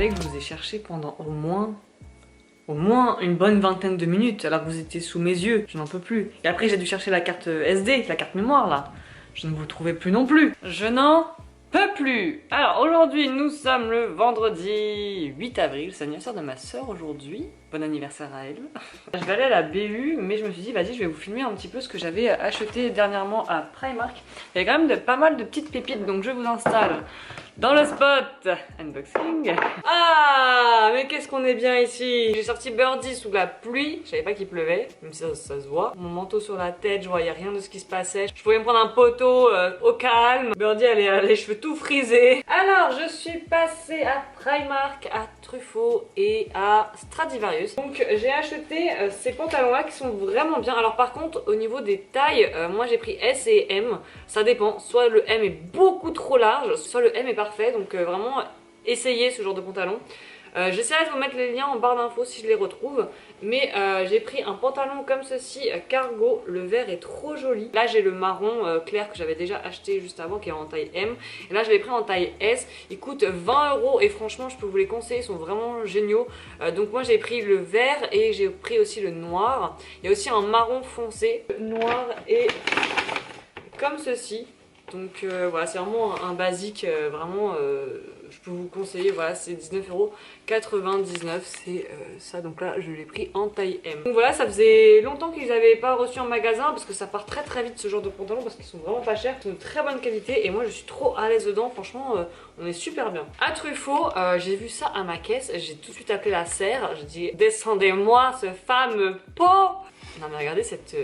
savez que je vous ai cherché pendant au moins une bonne vingtaine de minutes, alors que vous étiez sous mes yeux, je n'en peux plus. Et après j'ai dû chercher la carte SD, la carte mémoire là. Je ne vous trouvais plus non plus. Je n'en peux plus. Alors aujourd'hui nous sommes le vendredi 8 avril, c'est l'anniversaire de ma soeur aujourd'hui. Bon anniversaire à elle. Je vais aller à la BU, mais je me suis dit vas-y je vais vous filmer un petit peu ce que j'avais acheté dernièrement à Primark. Il y a quand même pas mal de petites pépites, donc je vous installe dans le spot unboxing. Ah, mais qu'est-ce qu'on est bien ici. J'ai sorti Birdie sous la pluie. Je savais pas qu'il pleuvait, même si ça se voit. Mon manteau sur la tête, je voyais rien de ce qui se passait. Je pouvais me prendre un poteau au calme. Birdie, elle a les cheveux tout frisés. Alors, je suis passée à Primark, à Truffaut et à Stradivarius. Donc, j'ai acheté ces pantalons-là qui sont vraiment bien. Alors, par contre, au niveau des tailles, moi j'ai pris S et M. Ça dépend. Soit le M est beaucoup trop large, soit le M est parfait. Donc, vraiment, essayez ce genre de pantalon. J'essaierai de vous mettre les liens en barre d'infos si je les retrouve. Mais j'ai pris un pantalon comme ceci, cargo. Le vert est trop joli. Là j'ai le marron clair que j'avais déjà acheté juste avant, qui est en taille M. Et là je l'ai pris en taille S. Il coûte 20 € et franchement je peux vous les conseiller, ils sont vraiment géniaux. Donc moi j'ai pris le vert et j'ai pris aussi le noir. Il y a aussi un marron foncé, noir et comme ceci. Donc voilà, c'est vraiment un basique, vraiment je peux vous conseiller, voilà, c'est 19,99 €, c'est ça, donc là je l'ai pris en taille M. Donc voilà, ça faisait longtemps qu'ils n'avaient pas reçu en magasin, parce que ça part très très vite ce genre de pantalons, parce qu'ils sont vraiment pas chers, ils sont de très bonne qualité, et moi je suis trop à l'aise dedans, franchement on est super bien. À Truffaut, j'ai vu ça à ma caisse, j'ai tout de suite appelé la serre, j'ai dit descendez-moi ce fameux pot. Non mais regardez cette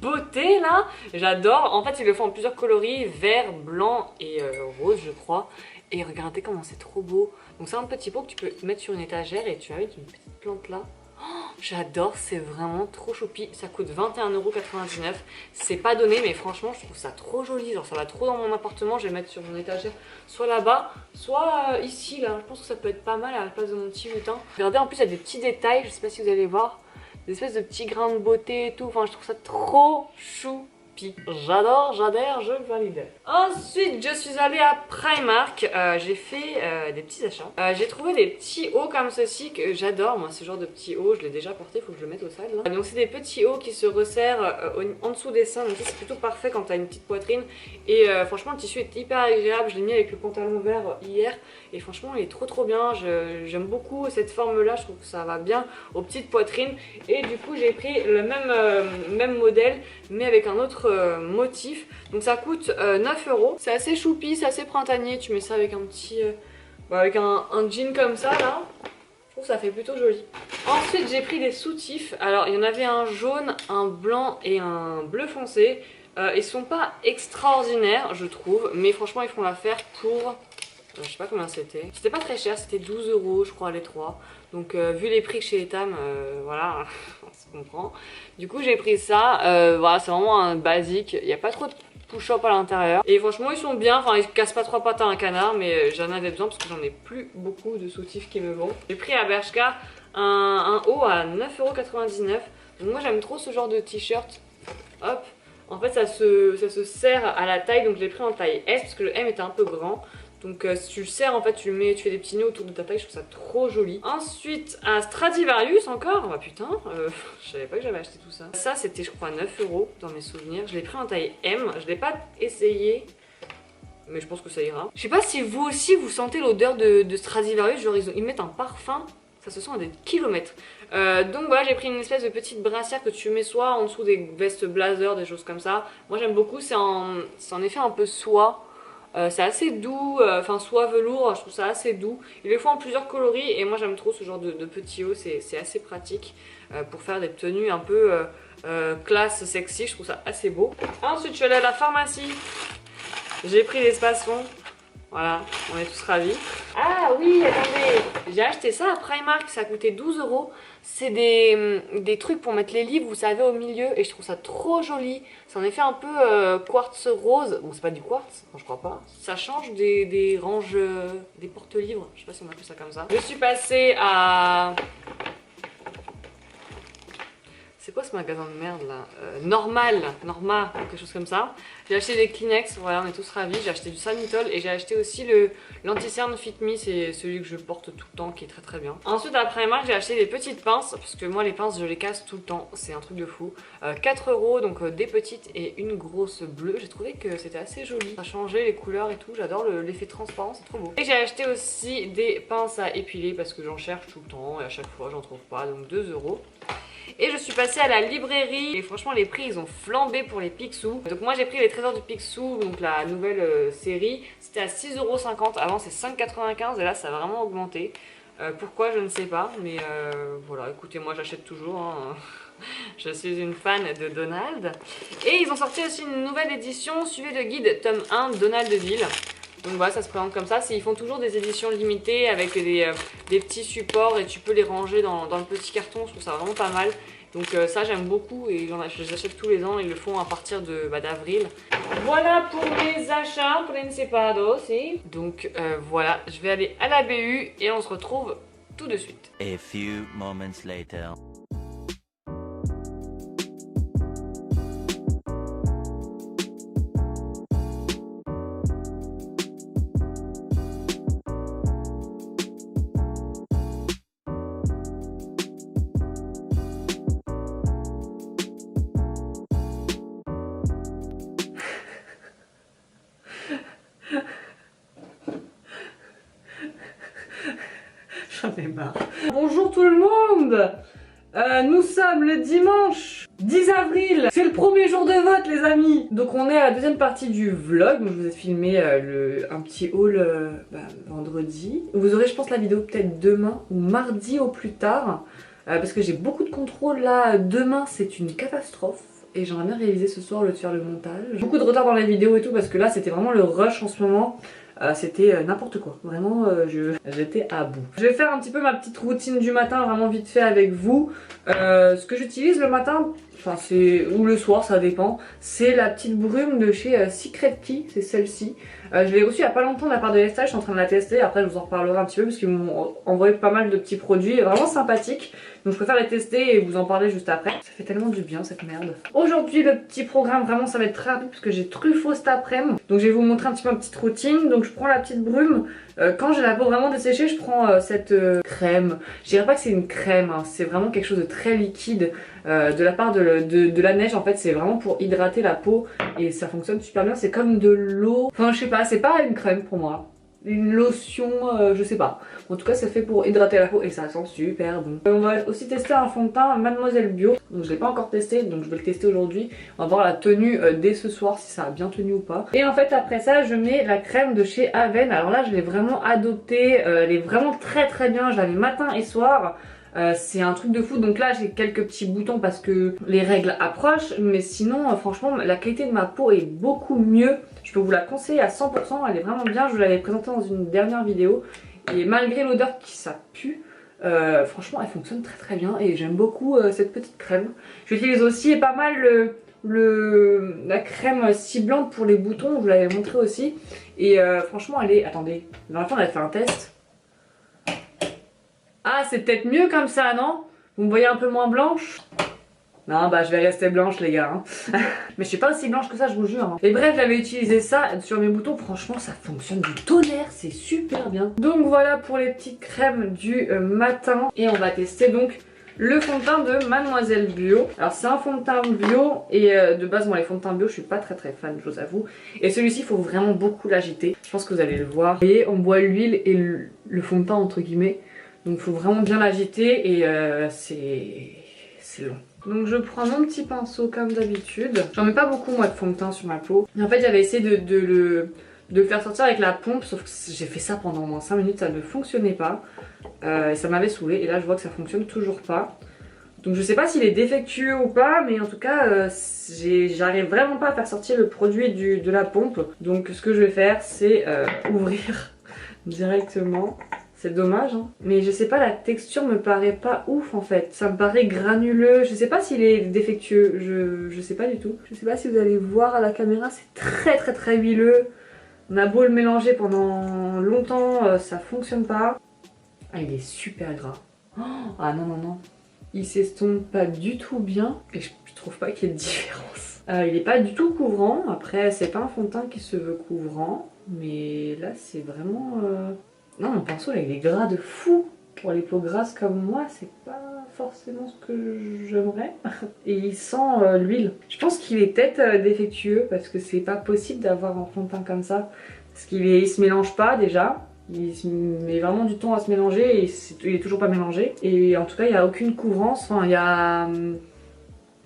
beauté là, j'adore. En fait ils le font en plusieurs coloris, vert, blanc et rose je crois. Et regardez comment c'est trop beau. Donc c'est un petit pot que tu peux mettre sur une étagère et tu vas mettre une petite plante là. Oh, j'adore, c'est vraiment trop choupi. Ça coûte 21,99 €. C'est pas donné mais franchement je trouve ça trop joli. Genre ça va trop dans mon appartement, je vais le mettre sur mon étagère. Soit là-bas, soit ici là. Je pense que ça peut être pas mal à la place de mon petit lutin. Regardez, en plus il y a des petits détails, je sais pas si vous allez voir. Des espèces de petits grains de beauté et tout. Enfin, je trouve ça trop choupi. J'adore, j'adhère, je valide. Ensuite, je suis allée à Primark. J'ai fait des petits achats. J'ai trouvé des petits hauts comme ceci que j'adore. Moi, ce genre de petits hauts, je l'ai déjà porté. Il faut que je le mette au sale. Là. Donc, c'est des petits hauts qui se resserrent en dessous des seins. Donc, ça, c'est plutôt parfait quand t'as une petite poitrine. Et franchement, le tissu est hyper agréable. Je l'ai mis avec le pantalon vert hier. Et franchement, il est trop bien. J'aime beaucoup cette forme-là. Je trouve que ça va bien aux petites poitrines. Et du coup j'ai pris le même modèle mais avec un autre motif. Donc ça coûte 9 €. C'est assez choupi, c'est assez printanier. Tu mets ça avec un petit... avec un jean comme ça là. Je trouve que ça fait plutôt joli. Ensuite j'ai pris des soutifs. Alors il y en avait un jaune, un blanc et un bleu foncé. Ils sont pas extraordinaires je trouve. Mais franchement ils font l'affaire pour... je sais pas combien c'était. C'était pas très cher, c'était 12 € je crois les trois. Donc vu les prix chez Etam, voilà, on se comprend. Du coup j'ai pris ça, voilà c'est vraiment un basique. Il n'y a pas trop de push-up à l'intérieur. Et franchement ils sont bien, enfin ils cassent pas trois pattes à un canard. Mais j'en avais besoin parce que j'en ai plus beaucoup de soutifs qui me vont. J'ai pris à Bershka un haut à 9,99 €. Donc moi j'aime trop ce genre de t-shirt. Hop. En fait ça se serre à la taille, donc je l'ai pris en taille S parce que le M était un peu grand. Donc si tu le serres en fait, tu fais des petits nœuds autour de ta taille, je trouve ça trop joli. Ensuite à Stradivarius encore, bah putain, je savais pas que j'avais acheté tout ça. Ça c'était je crois 9 € dans mes souvenirs, je l'ai pris en taille M, je l'ai pas essayé. Mais je pense que ça ira. Je sais pas si vous aussi vous sentez l'odeur de Stradivarius, genre ils mettent un parfum, ça se sent à des kilomètres. Donc voilà, j'ai pris une espèce de petite brassière que tu mets soit en dessous des vestes blazer, des choses comme ça. Moi j'aime beaucoup, c'est en effet un peu soie. C'est assez doux, enfin soie velours, je trouve ça assez doux. Ils le font en plusieurs coloris et moi j'aime trop ce genre de petits hauts, c'est assez pratique pour faire des tenues un peu classe, sexy, je trouve ça assez beau. Ensuite je suis allée à la pharmacie, j'ai pris l'espace fond. Voilà, on est tous ravis. Ah oui, attendez, j'ai acheté ça à Primark, ça a coûté 12 €. C'est des trucs pour mettre les livres, vous savez, au milieu. Et je trouve ça trop joli. C'est en effet un peu quartz rose. Bon, c'est pas du quartz, non, je crois pas. Ça change des ranges, des porte-livres. Je sais pas si on appelle ça comme ça. Je suis passée à C'est quoi ce magasin de merde là Normal, Norma, quelque chose comme ça. J'ai acheté des Kleenex, voilà, on est tous ravis. J'ai acheté du Sanitol et j'ai acheté aussi l'anti-cerne Fit Me, c'est celui que je porte tout le temps qui est très très bien. Ensuite, après marque, j'ai acheté des petites pinces parce que moi les pinces je les casse tout le temps, c'est un truc de fou. 4 €, donc des petites et une grosse bleue. J'ai trouvé que c'était assez joli. Ça a changé les couleurs et tout, j'adore l'effet transparent, c'est trop beau. Et j'ai acheté aussi des pinces à épiler parce que j'en cherche tout le temps et à chaque fois j'en trouve pas, donc 2 €. Et je suis passée à la librairie et franchement les prix ils ont flambé pour les Picsou. Donc moi j'ai pris les trésors du Picsou, donc la nouvelle série. C'était à 6,50 €, avant c'est 5,95 € et là ça a vraiment augmenté. Pourquoi je ne sais pas, mais voilà, écoutez moi j'achète toujours. Hein. Je suis une fan de Donald. Et ils ont sorti aussi une nouvelle édition suivie de guide tome 1 Donaldville. Donc voilà, ça se présente comme ça. Ils font toujours des éditions limitées avec des petits supports et tu peux les ranger dans le petit carton. Je trouve ça vraiment pas mal. Donc ça j'aime beaucoup et je les achète tous les ans. Ils le font à partir d'avril. Voilà pour mes achats, Principado aussi. Donc voilà, je vais aller à la BU et on se retrouve tout de suite. A few moments later. J'en ai marre. Bonjour tout le monde. Nous sommes le dimanche 10 avril. C'est le premier jour de vote les amis. Donc on est à la deuxième partie du vlog. Donc je vous ai filmé un petit haul vendredi. Vous aurez je pense la vidéo peut-être demain ou mardi au plus tard. Parce que j'ai beaucoup de contrôle là. Demain c'est une catastrophe. Et j'aimerais bien réaliser ce soir le de faire le montage. Beaucoup de retard dans la vidéo et tout parce que là c'était vraiment le rush en ce moment. C'était n'importe quoi, vraiment j'étais à bout. Je vais faire un petit peu ma petite routine du matin vraiment vite fait avec vous. Ce que j'utilise le matin, enfin c'est ou le soir ça dépend, c'est la petite brume de chez Secret Key, c'est celle-ci. Je l'ai reçue il y a pas longtemps de la part de Lesta, je suis en train de la tester, après je vous en reparlerai un petit peu parce qu'ils m'ont envoyé pas mal de petits produits vraiment sympathiques. Donc je préfère les tester et vous en parler juste après. Ça fait tellement du bien cette merde. Aujourd'hui le petit programme vraiment ça va être très rapide parce que j'ai Truffaut cet après-midi. Donc je vais vous montrer un petit peu ma petite routine. Donc je prends la petite brume. Quand j'ai la peau vraiment desséchée je prends cette crème. Je dirais pas que c'est une crème, hein. C'est vraiment quelque chose de très liquide. De la part de la neige en fait c'est vraiment pour hydrater la peau. Et ça fonctionne super bien, c'est comme de l'eau. Enfin je sais pas, c'est pas une crème pour moi. Une lotion, je sais pas. En tout cas, c'est fait pour hydrater la peau et ça sent super bon. On va aussi tester un fond de teint Mademoiselle Bio. Donc je l'ai pas encore testé, donc je vais le tester aujourd'hui. On va voir la tenue dès ce soir, si ça a bien tenu ou pas. Et en fait, après ça, je mets la crème de chez Aven. Alors là, je l'ai vraiment adoptée. Elle est vraiment très très bien. Je la mets matin et soir. C'est un truc de fou. Donc là j'ai quelques petits boutons parce que les règles approchent. Mais sinon franchement la qualité de ma peau est beaucoup mieux. Je peux vous la conseiller à 100%. Elle est vraiment bien. Je vous l'avais présentée dans une dernière vidéo. Et malgré l'odeur qui ça pue, franchement elle fonctionne très très bien. Et j'aime beaucoup cette petite crème. J'utilise aussi pas mal la crème ciblante pour les boutons. Je vous l'avais montré aussi. Et franchement elle est... Attendez, dans la fin on avait fait un test. Ah, c'est peut-être mieux comme ça, non? Vous me voyez un peu moins blanche? Non, bah je vais rester blanche les gars. Hein. Mais je suis pas aussi blanche que ça, je vous jure. Hein. Et bref, j'avais utilisé ça sur mes boutons. Franchement, ça fonctionne du tonnerre, c'est super bien. Donc voilà pour les petites crèmes du matin. Et on va tester donc le fond de teint de Mademoiselle Bio. Alors c'est un fond de teint bio. Et de base, moi les fonds de teint bio, je suis pas très fan, je vous avoue. Et celui-ci, il faut vraiment beaucoup l'agiter. Je pense que vous allez le voir. Et on boit l'huile et le fond de teint entre guillemets. Donc il faut vraiment bien l'agiter et c'est long. Donc je prends mon petit pinceau comme d'habitude. J'en mets pas beaucoup moi de fond de teint sur ma peau. Et en fait j'avais essayé de le faire sortir avec la pompe. Sauf que j'ai fait ça pendant au moins 5 minutes, ça ne fonctionnait pas. Et ça m'avait saoulé. Et là je vois que ça fonctionne toujours pas. Donc je sais pas s'il est défectueux ou pas. Mais en tout cas j'arrive vraiment pas à faire sortir le produit de la pompe. Donc ce que je vais faire c'est ouvrir directement. C'est dommage hein. Mais je sais pas, la texture me paraît pas ouf en fait. Ça me paraît granuleux. Je sais pas s'il est défectueux. Je sais pas du tout. Je sais pas si vous allez voir à la caméra. C'est très huileux. On a beau le mélanger pendant longtemps, ça fonctionne pas. Ah il est super gras. Oh, ah non. il s'estompe pas du tout bien et je trouve pas qu'il y ait de différence. Il est pas du tout couvrant, après c'est pas un fond de teint qui se veut couvrant, mais là c'est vraiment... Non, mon pinceau là il est gras de fou. Pour les peaux grasses comme moi, c'est pas forcément ce que j'aimerais. Et il sent l'huile. Je pense qu'il est peut-être défectueux parce que c'est pas possible d'avoir un fond de teint comme ça. Parce il se mélange pas déjà. Il se met vraiment du temps à se mélanger et il est toujours pas mélangé. Et en tout cas, il n'y a aucune couvrance. Enfin, il y a...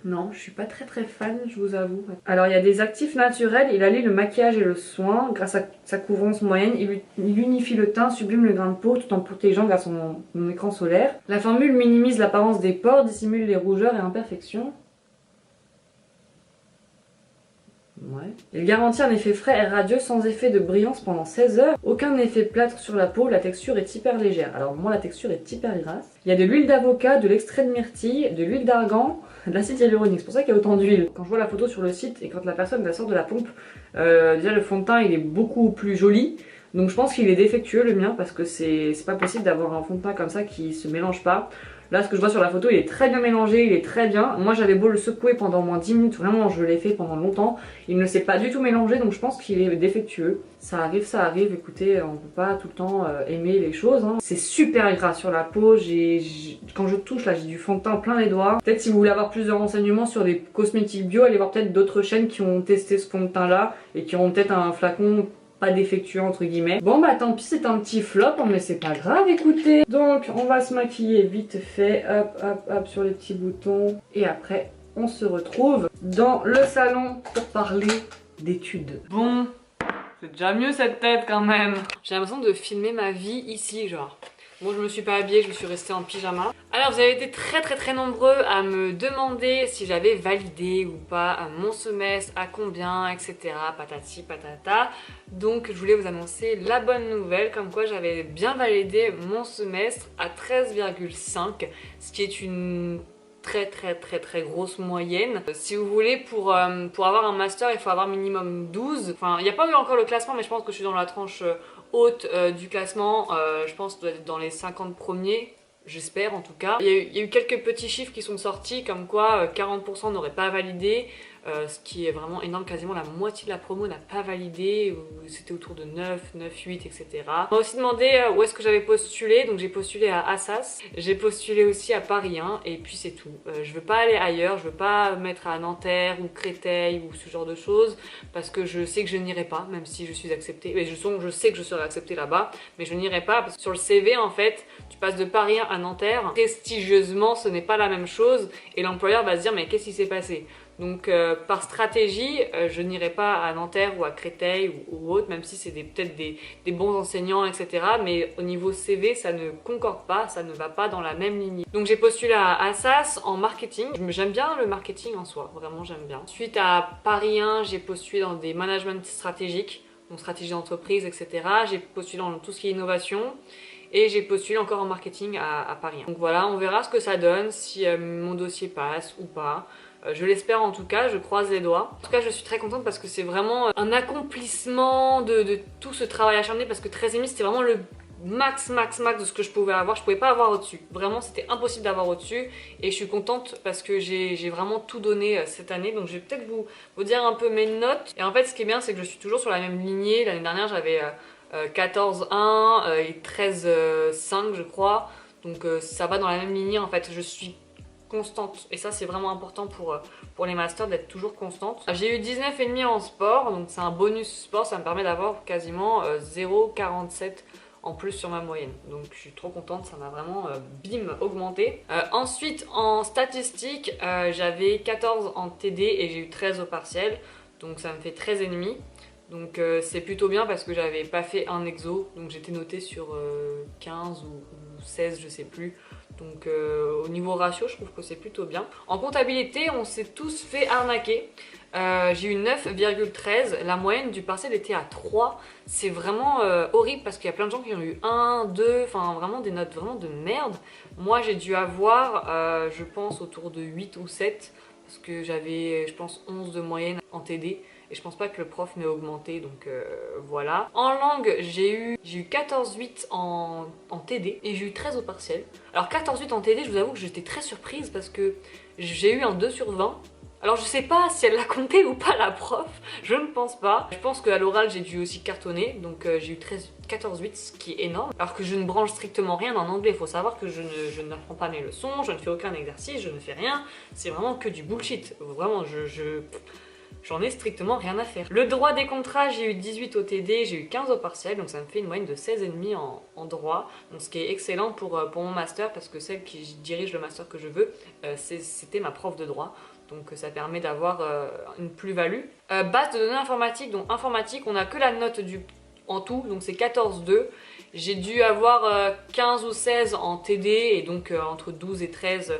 Non, je suis pas très fan, je vous avoue. Alors il y a des actifs naturels, il allie le maquillage et le soin. Grâce à sa couvrance moyenne, il unifie le teint, sublime le grain de peau tout en protégeant grâce à mon écran solaire. La formule minimise l'apparence des pores, dissimule les rougeurs et imperfections. Ouais. Il garantit un effet frais et radieux sans effet de brillance pendant 16 heures. Aucun effet plâtre sur la peau, la texture est hyper légère. Alors moi la texture est hyper grasse. Il y a de l'huile d'avocat, de l'extrait de myrtille, de l'huile d'argan, de l'acide hyaluronique. C'est pour ça qu'il y a autant d'huile. Quand je vois la photo sur le site et quand la personne la sort de la pompe, déjà le fond de teint il est beaucoup plus joli. Donc je pense qu'il est défectueux le mien parce que c'est pas possible d'avoir un fond de teint comme ça qui se mélange pas. Là, ce que je vois sur la photo, il est très bien mélangé, il est très bien. Moi, j'avais beau le secouer pendant au moins 10 minutes, vraiment, je l'ai fait pendant longtemps. Il ne s'est pas du tout mélangé, donc je pense qu'il est défectueux. Ça arrive, écoutez, on peut pas tout le temps aimer les choses. Hein. C'est super gras sur la peau, quand je touche, là, j'ai du fond de teint plein les doigts. Peut-être si vous voulez avoir plus de renseignements sur des cosmétiques bio, allez voir peut-être d'autres chaînes qui ont testé ce fond de teint-là et qui ont peut-être un flacon pas défectueux entre guillemets. Bon bah tant pis, c'est un petit flop, mais c'est pas grave, écoutez. Donc on va se maquiller vite fait, hop sur les petits boutons. Et après on se retrouve dans le salon pour parler d'études. Bon, c'est déjà mieux cette tête quand même. J'ai l'impression de filmer ma vie ici genre. Bon, je me suis pas habillée, je me suis restée en pyjama. Alors vous avez été très nombreux à me demander si j'avais validé ou pas mon semestre, à combien, etc. Patati patata. Donc je voulais vous annoncer la bonne nouvelle, comme quoi j'avais bien validé mon semestre à 13,5, ce qui est une très grosse moyenne. Si vous voulez, pour avoir un master, il faut avoir minimum 12. Enfin, il n'y a pas eu encore le classement, mais je pense que je suis dans la tranche haute du classement. Je pense que je dois être dans les 50 premiers. J'espère en tout cas. Il y a eu quelques petits chiffres qui sont sortis comme quoi 40% n'auraient pas validé, ce qui est vraiment énorme, quasiment la moitié de la promo n'a pas validé, c'était autour de 9, 8, etc. On m'a aussi demandé où est-ce que j'avais postulé, donc j'ai postulé à Assas, j'ai postulé aussi à Paris 1 et puis c'est tout. Je veux pas aller ailleurs, je veux pas mettre à Nanterre ou Créteil ou ce genre de choses parce que je sais que je n'irai pas, même si je suis acceptée, mais je sais que je serai acceptée là-bas, mais je n'irai pas parce que sur le CV en fait, tu passes de Paris 1 à Nanterre, prestigieusement ce n'est pas la même chose et l'employeur va se dire mais qu'est-ce qui s'est passé? Donc par stratégie, je n'irai pas à Nanterre ou à Créteil ou autre, même si c'est peut-être des bons enseignants, etc. Mais au niveau CV, ça ne concorde pas, ça ne va pas dans la même lignée. Donc j'ai postulé à Assas en marketing. J'aime bien le marketing en soi, vraiment j'aime bien. Suite à Paris 1, j'ai postulé dans des managements stratégiques, donc stratégie d'entreprise, etc. J'ai postulé dans tout ce qui est innovation. Et j'ai postulé encore en marketing à Paris 1. Donc voilà, on verra ce que ça donne, si mon dossier passe ou pas. Je l'espère en tout cas, je croise les doigts. En tout cas, je suis très contente parce que c'est vraiment un accomplissement de tout ce travail acharné parce que 13,5 c'était vraiment le max de ce que je pouvais avoir. Je pouvais pas avoir au-dessus. Vraiment, c'était impossible d'avoir au-dessus. Et je suis contente parce que j'ai vraiment tout donné cette année. Donc je vais peut-être vous dire un peu mes notes. Et en fait, ce qui est bien, c'est que je suis toujours sur la même lignée. L'année dernière, j'avais 14,1 et 13,5 je crois. Donc ça va dans la même lignée en fait. Je suis constante et ça c'est vraiment important pour les masters d'être toujours constante. J'ai eu 19,5 en sport, donc c'est un bonus sport, ça me permet d'avoir quasiment 0,47 en plus sur ma moyenne. Donc je suis trop contente, ça m'a vraiment bim augmenté. Ensuite en statistique, j'avais 14 en TD et j'ai eu 13 au partiel, donc ça me fait 13,5. Donc c'est plutôt bien parce que j'avais pas fait un exo, donc j'étais notée sur 15 ou 16 je sais plus. Donc au niveau ratio, je trouve que c'est plutôt bien. En comptabilité, on s'est tous fait arnaquer. J'ai eu 9,13. La moyenne du partiel était à 3. C'est vraiment horrible parce qu'il y a plein de gens qui ont eu 1, 2, enfin vraiment des notes vraiment de merde. Moi, j'ai dû avoir, je pense, autour de 8 ou 7 parce que j'avais, je pense, 11 de moyenne en TD. et je pense pas que le prof m'ait augmenté, donc voilà. En langue, j'ai eu 14,8 en TD et j'ai eu 13 au partiel. Alors 14,8 en TD, je vous avoue que j'étais très surprise parce que j'ai eu un 2 sur 20. Alors je sais pas si elle l'a compté ou pas la prof, je ne pense pas. Je pense qu'à l'oral j'ai dû aussi cartonner, donc j'ai eu 14,8, ce qui est énorme. Alors que je ne branche strictement rien en anglais, il faut savoir que je n'apprends pas mes leçons, je ne fais aucun exercice, je ne fais rien. C'est vraiment que du bullshit, vraiment j'en ai strictement rien à faire. Le droit des contrats, j'ai eu 18 au TD, j'ai eu 15 au partiel, donc ça me fait une moyenne de 16,5 en droit, donc ce qui est excellent pour mon master, parce que celle qui dirige le master que je veux, c'était ma prof de droit. Donc ça permet d'avoir une plus-value. Base de données informatiques, donc informatique, on n'a que la note en tout, donc c'est 14,2. J'ai dû avoir 15 ou 16 en TD et donc entre 12 et 13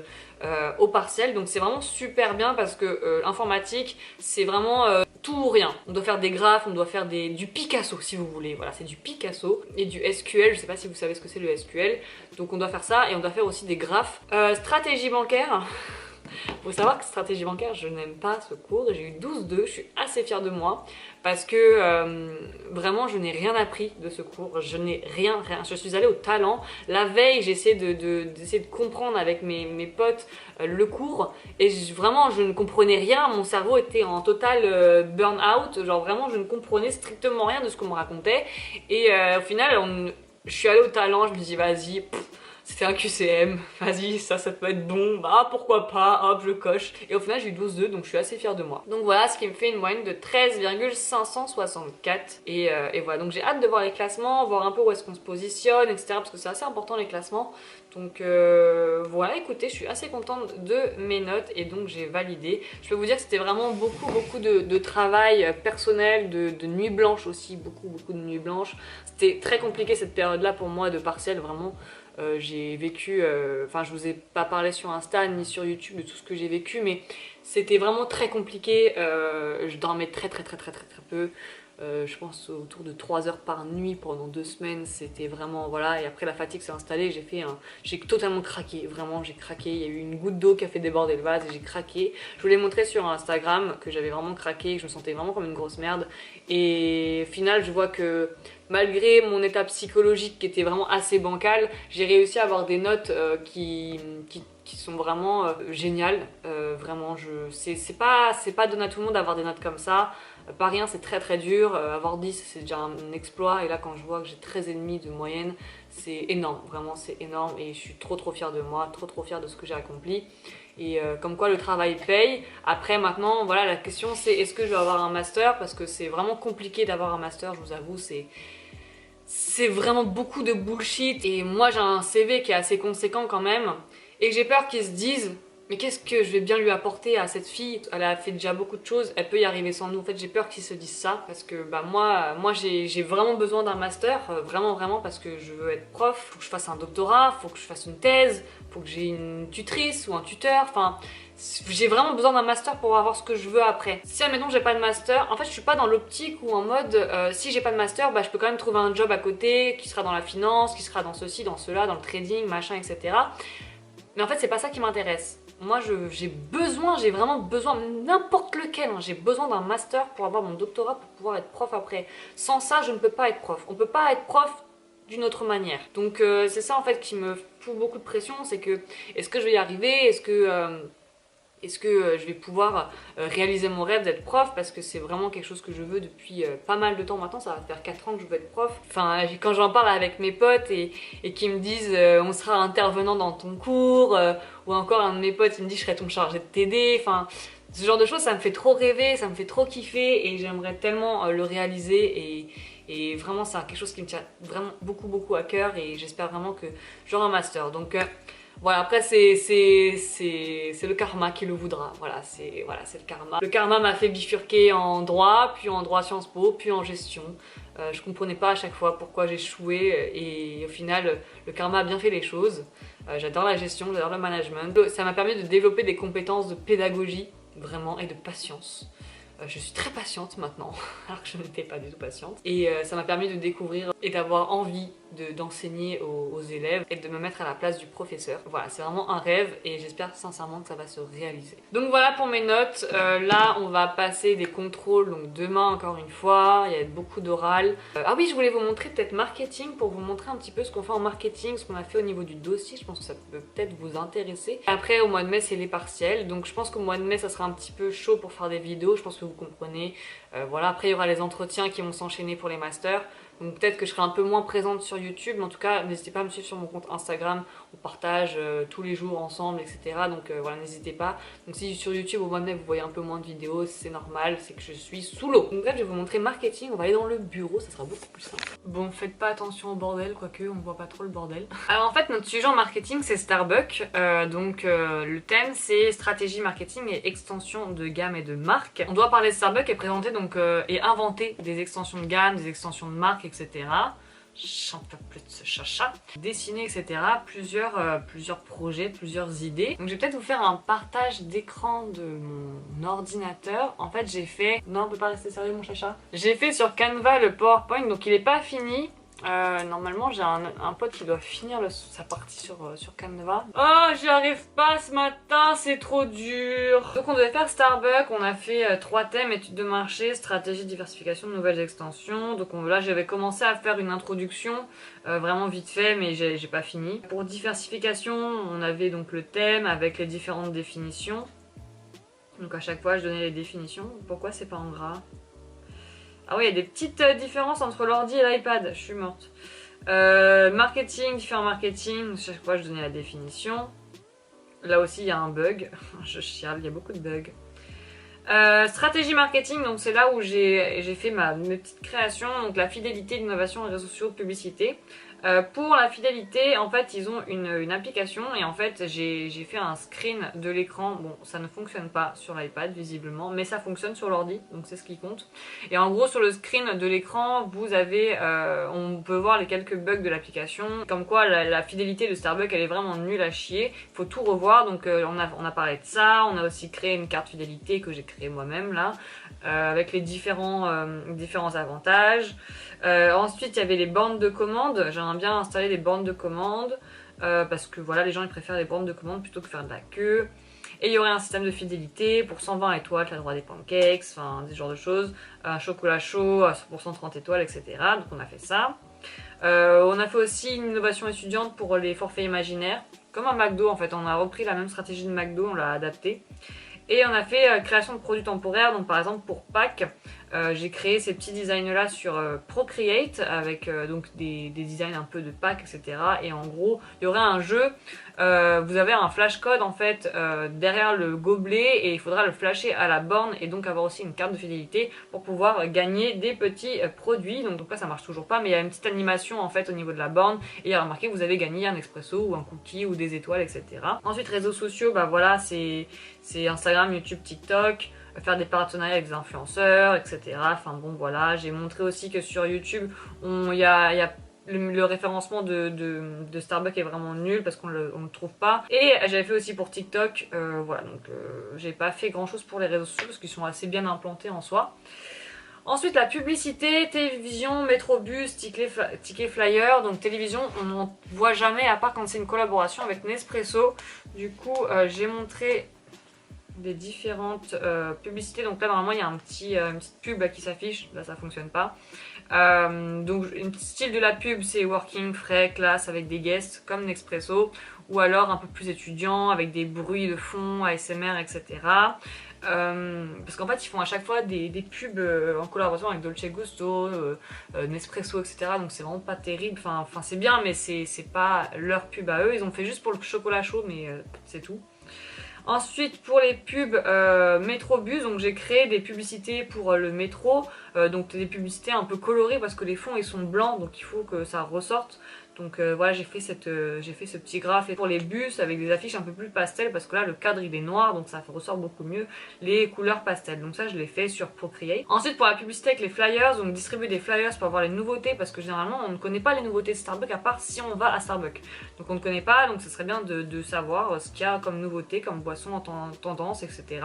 au partiel. Donc c'est vraiment super bien parce que l'informatique, c'est vraiment tout ou rien. On doit faire des graphes, on doit faire du Picasso si vous voulez. Voilà, c'est du Picasso et du SQL. Je sais pas si vous savez ce que c'est le SQL. Donc on doit faire ça et on doit faire aussi des graphes. Stratégie bancaire. Faut savoir que stratégie bancaire, je n'aime pas ce cours. J'ai eu 12,2, je suis assez fière de moi parce que vraiment je n'ai rien appris de ce cours. Je n'ai rien. Je suis allée au talent. La veille, j'ai essayé d'essayer de comprendre avec mes potes le cours et vraiment je ne comprenais rien. Mon cerveau était en total burn-out. Genre vraiment je ne comprenais strictement rien de ce qu'on me racontait et au final je suis allée au talent, je me dis vas-y. C'était un QCM, vas-y, ça peut être bon, bah pourquoi pas, hop, je coche. Et au final, j'ai eu 12,2, donc je suis assez fière de moi. Donc voilà, ce qui me fait une moyenne de 13,564. Et voilà, donc j'ai hâte de voir les classements, voir un peu où est-ce qu'on se positionne, etc. Parce que c'est assez important les classements. Donc voilà, écoutez, je suis assez contente de mes notes et donc j'ai validé. Je peux vous dire que c'était vraiment beaucoup de travail personnel, de nuit blanche aussi, beaucoup de nuits blanches. C'était très compliqué cette période-là pour moi de partiel, vraiment. J'ai vécu, enfin je vous ai pas parlé sur Insta ni sur YouTube de tout ce que j'ai vécu, mais c'était vraiment très compliqué. Je dormais très peu. Je pense autour de 3 heures par nuit pendant 2 semaines, c'était vraiment voilà. Et après la fatigue s'est installée, j'ai totalement craqué, vraiment j'ai craqué. Il y a eu une goutte d'eau qui a fait déborder le vase et j'ai craqué. Je vous l'ai montré sur Instagram que j'avais vraiment craqué, que je me sentais vraiment comme une grosse merde. Et au final, je vois que malgré mon état psychologique qui était vraiment assez bancal, j'ai réussi à avoir des notes qui sont vraiment géniales. Vraiment, c'est pas donné à tout le monde d'avoir des notes comme ça. Pas rien, c'est très dur. Avoir 10, c'est déjà un exploit. Et là, quand je vois que j'ai 13,5 de moyenne, c'est énorme. Vraiment, c'est énorme. Et je suis trop fière de moi, trop fière de ce que j'ai accompli. Et comme quoi le travail paye. Après maintenant, voilà, la question c'est est-ce que je vais avoir un master? Parce que c'est vraiment compliqué d'avoir un master, je vous avoue, c'est vraiment beaucoup de bullshit. Et moi j'ai un CV qui est assez conséquent quand même. Et que j'ai peur qu'ils se disent mais qu'est-ce que je vais bien lui apporter à cette fille? Elle a fait déjà beaucoup de choses, elle peut y arriver sans nous. En fait, j'ai peur qu'ils se disent ça parce que bah, moi j'ai vraiment besoin d'un master, vraiment parce que je veux être prof, faut que je fasse un doctorat, faut que je fasse une thèse, faut que j'ai une tutrice ou un tuteur, enfin j'ai vraiment besoin d'un master pour avoir ce que je veux après. Si admettons j'ai pas de master, en fait je suis pas dans l'optique ou en mode si j'ai pas de master, bah je peux quand même trouver un job à côté qui sera dans la finance, qui sera dans ceci, dans cela, dans le trading, machin, etc. Mais en fait c'est pas ça qui m'intéresse. Moi j'ai vraiment besoin, n'importe lequel, hein, j'ai besoin d'un master pour avoir mon doctorat pour pouvoir être prof après. Sans ça je ne peux pas être prof. On peut pas être prof d'une autre manière. Donc c'est ça en fait qui me fout beaucoup de pression, c'est que est-ce que je vais y arriver, est-ce que je vais pouvoir réaliser mon rêve d'être prof, parce que c'est vraiment quelque chose que je veux depuis pas mal de temps maintenant. Ça va faire 4 ans que je veux être prof. Enfin, quand j'en parle avec mes potes et qui me disent on sera intervenant dans ton cours, ou encore un de mes potes il me dit je serai ton chargé de TD, enfin ce genre de choses ça me fait trop rêver, ça me fait trop kiffer et j'aimerais tellement le réaliser et vraiment c'est quelque chose qui me tient vraiment beaucoup à cœur et j'espère vraiment que j'aurai un master. Donc voilà, après c'est le karma qui le voudra, voilà c'est le karma. Le karma m'a fait bifurquer en droit, puis en droit Sciences Po, puis en gestion. Je comprenais pas à chaque fois pourquoi j'échouais et au final le karma a bien fait les choses. J'adore la gestion, j'adore le management. Ça m'a permis de développer des compétences de pédagogie, vraiment, et de patience. Je suis très patiente maintenant, alors que je n'étais pas du tout patiente. Et ça m'a permis de découvrir et d'avoir envie d'enseigner aux élèves et de me mettre à la place du professeur. Voilà, c'est vraiment un rêve et j'espère sincèrement que ça va se réaliser. Donc voilà pour mes notes. Là, on va passer des contrôles, donc demain encore une fois, il y a beaucoup d'oral. Ah oui, je voulais vous montrer peut-être marketing pour vous montrer un petit peu ce qu'on fait en marketing, ce qu'on a fait au niveau du dossier. Je pense que ça peut peut-être vous intéresser. Après, au mois de mai, c'est les partiels. Donc je pense qu'au mois de mai, ça sera un petit peu chaud pour faire des vidéos. Je pense que vous comprenez. Voilà, après, il y aura les entretiens qui vont s'enchaîner pour les masters. Donc peut-être que je serai un peu moins présente sur YouTube, mais en tout cas n'hésitez pas à me suivre sur mon compte Instagram, on partage tous les jours ensemble, etc. Donc voilà, n'hésitez pas. Donc si sur YouTube au mois de mai vous voyez un peu moins de vidéos, c'est normal, c'est que je suis sous l'eau. Donc bref, je vais vous montrer marketing, on va aller dans le bureau, ça sera beaucoup plus simple. Bon, faites pas attention au bordel, quoique on voit pas trop le bordel. Alors en fait notre sujet en marketing c'est Starbucks, le thème c'est stratégie marketing et extension de gamme et de marque. On doit parler de Starbucks et présenter donc et inventer des extensions de gamme, des extensions de marque, etc. J'en peux plus de ce chacha. Dessiner, etc. Plusieurs projets, plusieurs idées. Donc je vais peut-être vous faire un partage d'écran de mon ordinateur. En fait j'ai fait... Non, on peut pas rester sérieux mon chacha. J'ai fait sur Canva le PowerPoint, donc il est pas fini. Normalement j'ai un pote qui doit finir sa partie sur Canva. Oh, j'y arrive pas ce matin, c'est trop dur. Donc on devait faire Starbucks, on a fait 3 thèmes: études de marché, stratégie, diversification, nouvelles extensions. Donc là j'avais commencé à faire une introduction vraiment vite fait, mais j'ai pas fini. Pour diversification, on avait donc le thème avec les différentes définitions. Donc à chaque fois je donnais les définitions. Pourquoi c'est pas en gras? Ah oui, il y a des petites différences entre l'ordi et l'iPad, je suis morte. Marketing, différents marketing, chaque fois je donnais la définition. Là aussi il y a un bug, je chiale, il y a beaucoup de bugs. Stratégie marketing, donc c'est là où j'ai fait mes petites créations, donc la fidélité, l'innovation, les réseaux sociaux, publicité. Pour la fidélité, en fait, ils ont une application et en fait, j'ai fait un screen de l'écran. Bon, ça ne fonctionne pas sur l'iPad visiblement, mais ça fonctionne sur l'ordi, donc c'est ce qui compte. Et en gros, sur le screen de l'écran, vous avez, on peut voir les quelques bugs de l'application, comme quoi la fidélité de Starbucks, elle est vraiment nulle à chier. Il faut tout revoir, donc on a parlé de ça. On a aussi créé une carte fidélité que j'ai créée moi-même là, avec les différents avantages. Ensuite, il y avait les bornes de commande. J'aimerais bien installer des bornes de commande parce que voilà, les gens ils préfèrent les bornes de commande plutôt que faire de la queue. Et il y aurait un système de fidélité pour 120 étoiles, tu as le droit à des pancakes, enfin des genres de choses. Un chocolat chaud à 100% 30 étoiles, etc. Donc on a fait ça. On a fait aussi une innovation étudiante pour les forfaits imaginaires. Comme un McDo en fait, on a repris la même stratégie de McDo, on l'a adaptée. Et on a fait création de produits temporaires, donc par exemple pour Pâques, j'ai créé ces petits designs là sur Procreate avec donc des designs un peu de Pâques, etc. Et en gros, il y aurait un jeu, vous avez un flash code en fait derrière le gobelet et il faudra le flasher à la borne et donc avoir aussi une carte de fidélité pour pouvoir gagner des petits produits. Donc là ça marche toujours pas, mais il y a une petite animation en fait au niveau de la borne et il y a remarqué que vous avez gagné un expresso ou un cookie ou des étoiles, etc. Ensuite réseaux sociaux, bah voilà, c'est Instagram, YouTube, TikTok, faire des partenariats avec des influenceurs, etc. Enfin bon voilà, j'ai montré aussi que sur YouTube, il y a le référencement de Starbucks est vraiment nul parce qu'on le trouve pas. Et j'avais fait aussi pour TikTok, voilà, donc j'ai pas fait grand chose pour les réseaux sociaux parce qu'ils sont assez bien implantés en soi. Ensuite la publicité, télévision, métrobus, ticket flyer. Donc télévision on n'en voit jamais à part quand c'est une collaboration avec Nespresso. Du coup j'ai montré des différentes publicités. Donc là normalement il y a une petite pub qui s'affiche, là ça fonctionne pas. Donc une style de la pub c'est working, frais, classe avec des guests comme Nespresso, ou alors un peu plus étudiant avec des bruits de fond, ASMR, etc. Parce qu'en fait ils font à chaque fois des pubs en collaboration avec Dolce Gusto, Nespresso, etc. Donc c'est vraiment pas terrible, enfin c'est bien mais c'est pas leur pub à eux. Ils ont fait juste pour le chocolat chaud mais c'est tout. Ensuite pour les pubs Métrobus, donc j'ai créé des publicités pour le métro, donc des publicités un peu colorées parce que les fonds ils sont blancs donc il faut que ça ressorte. Donc voilà, j'ai fait ce petit graphe pour les bus avec des affiches un peu plus pastel parce que là le cadre il est noir donc ça ressort beaucoup mieux les couleurs pastel. Donc ça je l'ai fait sur Procreate. Ensuite pour la publicité avec les flyers, donc distribuer des flyers pour avoir les nouveautés parce que généralement on ne connaît pas les nouveautés de Starbucks à part si on va à Starbucks. Donc on ne connaît pas, donc ce serait bien de savoir ce qu'il y a comme nouveauté, comme boisson en tendance, etc.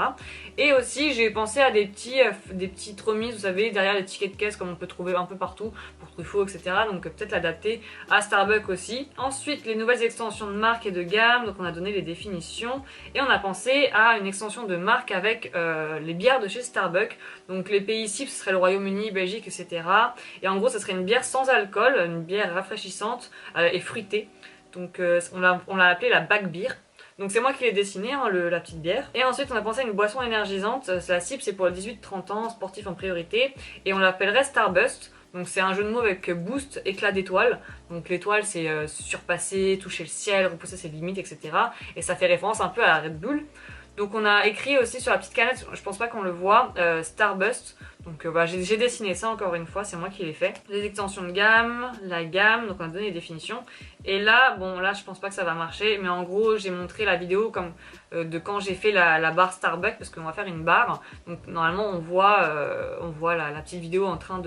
Et aussi j'ai pensé à des petites remises, vous savez, derrière les tickets de caisse comme on peut trouver un peu partout pour Truffaut, etc. Donc peut-être l'adapter à Starbucks aussi. Ensuite les nouvelles extensions de marque et de gamme, donc on a donné les définitions et on a pensé à une extension de marque avec les bières de chez Starbucks. Donc les pays cibles ce serait le Royaume-Uni, Belgique, etc. Et en gros ça serait une bière sans alcool, une bière rafraîchissante et fruitée. Donc on l'a appelée la Back Beer. Donc c'est moi qui l'ai dessiné, hein, la petite bière. Et ensuite on a pensé à une boisson énergisante. La cible c'est pour les 18-30 ans, sportifs en priorité. Et on l'appellerait Starburst. Donc c'est un jeu de mots avec boost, éclat d'étoile. Donc l'étoile c'est surpasser, toucher le ciel, repousser ses limites, etc. Et ça fait référence un peu à la Red Bull. Donc on a écrit aussi sur la petite canette, je pense pas qu'on le voit, Starburst. Donc voilà, j'ai dessiné ça encore une fois, c'est moi qui l'ai fait. Les extensions de gamme, la gamme, donc on a donné les définitions. Et là, bon là je pense pas que ça va marcher, mais en gros j'ai montré la vidéo comme de quand j'ai fait la barre Starbucks, parce qu'on va faire une barre. Donc normalement on voit la petite vidéo en train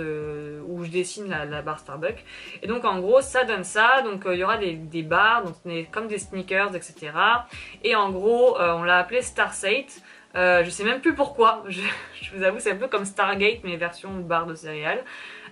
où je dessine la barre Starbucks. Et donc en gros ça donne ça, donc il y aura des barres, donc comme des sneakers, etc. Et en gros on l'a appelé Starsate. Je sais même plus pourquoi, je vous avoue c'est un peu comme Stargate mais version barre de céréales.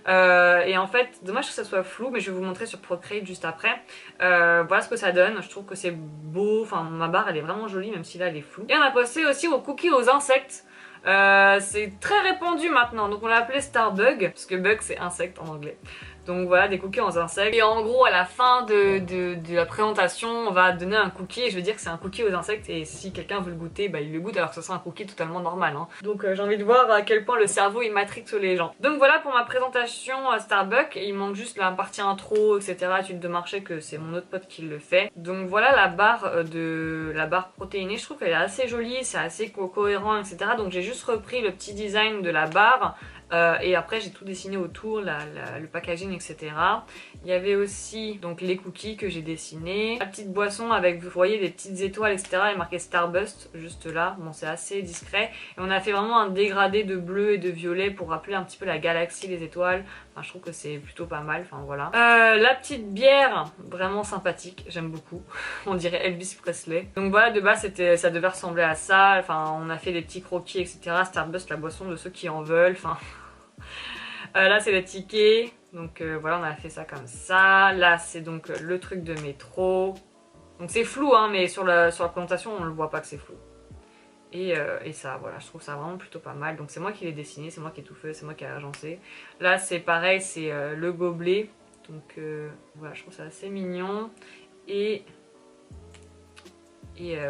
Et en fait, dommage que ça soit flou, mais je vais vous montrer sur Procreate juste après. Voilà ce que ça donne, je trouve que c'est beau, enfin ma barre elle est vraiment jolie même si là elle est floue. Et on a passé aussi aux cookies aux insectes. C'est très répandu maintenant, donc on l'a appelé Starbug, parce que bug c'est insecte en anglais. Donc voilà, des cookies aux insectes. Et en gros, à la fin de la présentation, on va donner un cookie et je vais dire que c'est un cookie aux insectes. Et si quelqu'un veut le goûter, bah il le goûte alors que ce sera un cookie totalement normal. Hein. Donc j'ai envie de voir à quel point le cerveau il matrixe les gens. Donc voilà pour ma présentation à Starbucks. Il manque juste la partie intro, etc. Étude de marché que c'est mon autre pote qui le fait. Donc voilà la barre protéinée. Je trouve qu'elle est assez jolie, c'est assez cohérent, etc. Donc j'ai juste repris le petit design de la barre. Et après j'ai tout dessiné autour, le packaging, etc. Il y avait aussi donc les cookies que j'ai dessinés, la petite boisson avec, vous voyez, des petites étoiles, etc. Il est marqué Starburst juste là, bon c'est assez discret. Et on a fait vraiment un dégradé de bleu et de violet pour rappeler un petit peu la galaxie, les étoiles. Enfin je trouve que c'est plutôt pas mal, enfin voilà. La petite bière, vraiment sympathique, j'aime beaucoup. On dirait Elvis Presley. Donc voilà, de base ça devait ressembler à ça, enfin on a fait des petits croquis, etc. Starburst, la boisson de ceux qui en veulent, enfin... là c'est les tickets, donc voilà on a fait ça comme ça. Là c'est donc le truc de métro. Donc c'est flou hein, mais sur la présentation on ne le voit pas que c'est flou. Et ça voilà, je trouve ça vraiment plutôt pas mal. Donc c'est moi qui l'ai dessiné, c'est moi qui ai tout fait, c'est moi qui ai agencé. Là c'est pareil, c'est le gobelet. Donc voilà, je trouve ça assez mignon. Et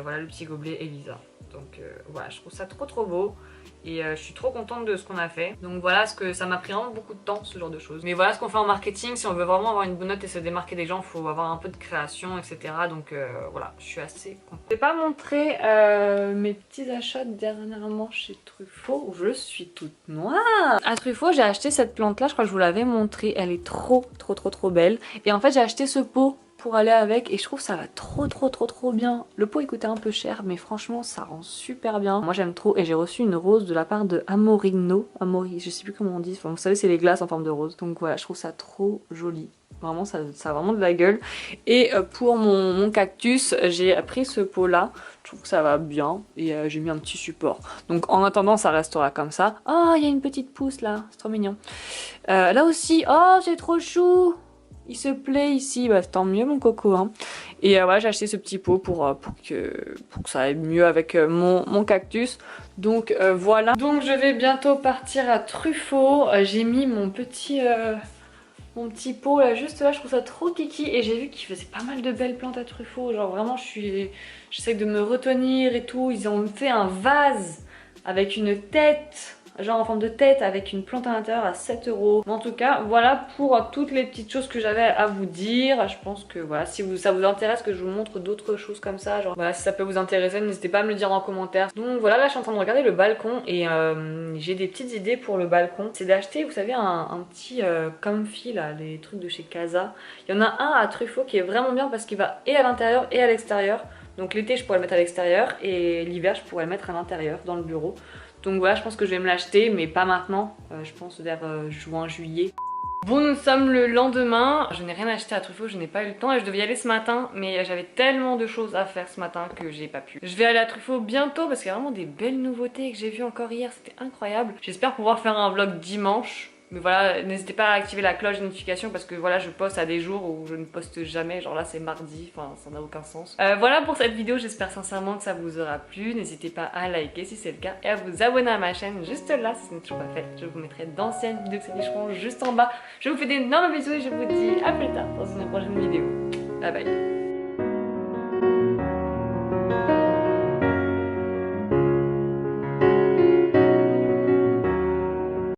voilà le petit gobelet Elisa. Donc voilà, je trouve ça trop beau. Et je suis trop contente de ce qu'on a fait. Donc voilà, ce que ça m'a pris vraiment beaucoup de temps, ce genre de choses. Mais voilà ce qu'on fait en marketing. Si on veut vraiment avoir une bonne note et se démarquer des gens, il faut avoir un peu de création, etc. Donc voilà, je suis assez contente. Je vais pas montrer mes petits achats dernièrement chez Truffaut. Je suis toute noire. À Truffaut, j'ai acheté cette plante là, je crois que je vous l'avais montrée. Elle est trop belle. Et en fait, j'ai acheté ce pot pour aller avec et je trouve ça va trop bien. Le pot il coûtait un peu cher mais franchement ça rend super bien. Moi j'aime trop et j'ai reçu une rose de la part de Amorino. Je sais plus comment on dit, enfin, vous savez c'est les glaces en forme de rose. Donc voilà, je trouve ça trop joli. Vraiment ça a vraiment de la gueule. Et pour mon cactus j'ai pris ce pot là. Je trouve que ça va bien et j'ai mis un petit support. Donc en attendant ça restera comme ça. Oh il y a une petite pousse là, c'est trop mignon. Là aussi, oh c'est trop chou. Il se plaît ici, bah, tant mieux mon coco. Hein. Et voilà, j'ai acheté ce petit pot pour que ça aille mieux avec mon cactus. Donc voilà. Donc je vais bientôt partir à Truffaut. J'ai mis mon petit pot là, juste là, je trouve ça trop kiki. Et j'ai vu qu'ils faisaient pas mal de belles plantes à Truffaut. Genre vraiment, j'essaie de me retenir et tout. Ils ont fait un vase avec une tête. genre en forme de tête avec une plante à l'intérieur à 7 €. En tout cas, voilà pour toutes les petites choses que j'avais à vous dire. Je pense que voilà, si ça vous intéresse que je vous montre d'autres choses comme ça, genre voilà, si ça peut vous intéresser, n'hésitez pas à me le dire en commentaire. Donc voilà, là je suis en train de regarder le balcon et j'ai des petites idées pour le balcon. C'est d'acheter, vous savez, un petit comfy là, les trucs de chez Casa. Il y en a un à Truffaut qui est vraiment bien parce qu'il va et à l'intérieur et à l'extérieur. Donc l'été je pourrais le mettre à l'extérieur et l'hiver je pourrais le mettre à l'intérieur dans le bureau. Donc voilà, je pense que je vais me l'acheter, mais pas maintenant, je pense vers juin, juillet. Bon, nous sommes le lendemain, je n'ai rien acheté à Truffaut, je n'ai pas eu le temps et je devais y aller ce matin, mais j'avais tellement de choses à faire ce matin que j'ai pas pu. Je vais aller à Truffaut bientôt parce qu'il y a vraiment des belles nouveautés que j'ai vues encore hier, c'était incroyable. J'espère pouvoir faire un vlog dimanche. Mais voilà, n'hésitez pas à activer la cloche de notification parce que voilà, je poste à des jours où je ne poste jamais. Genre là, c'est mardi, enfin, ça n'a aucun sens. Voilà pour cette vidéo, j'espère sincèrement que ça vous aura plu. N'hésitez pas à liker si c'est le cas et à vous abonner à ma chaîne juste là si ce n'est toujours pas fait. Je vous mettrai d'anciennes vidéos qui s'afficheront juste en bas. Je vous fais d'énormes bisous et je vous dis à plus tard dans une prochaine vidéo. Bye bye.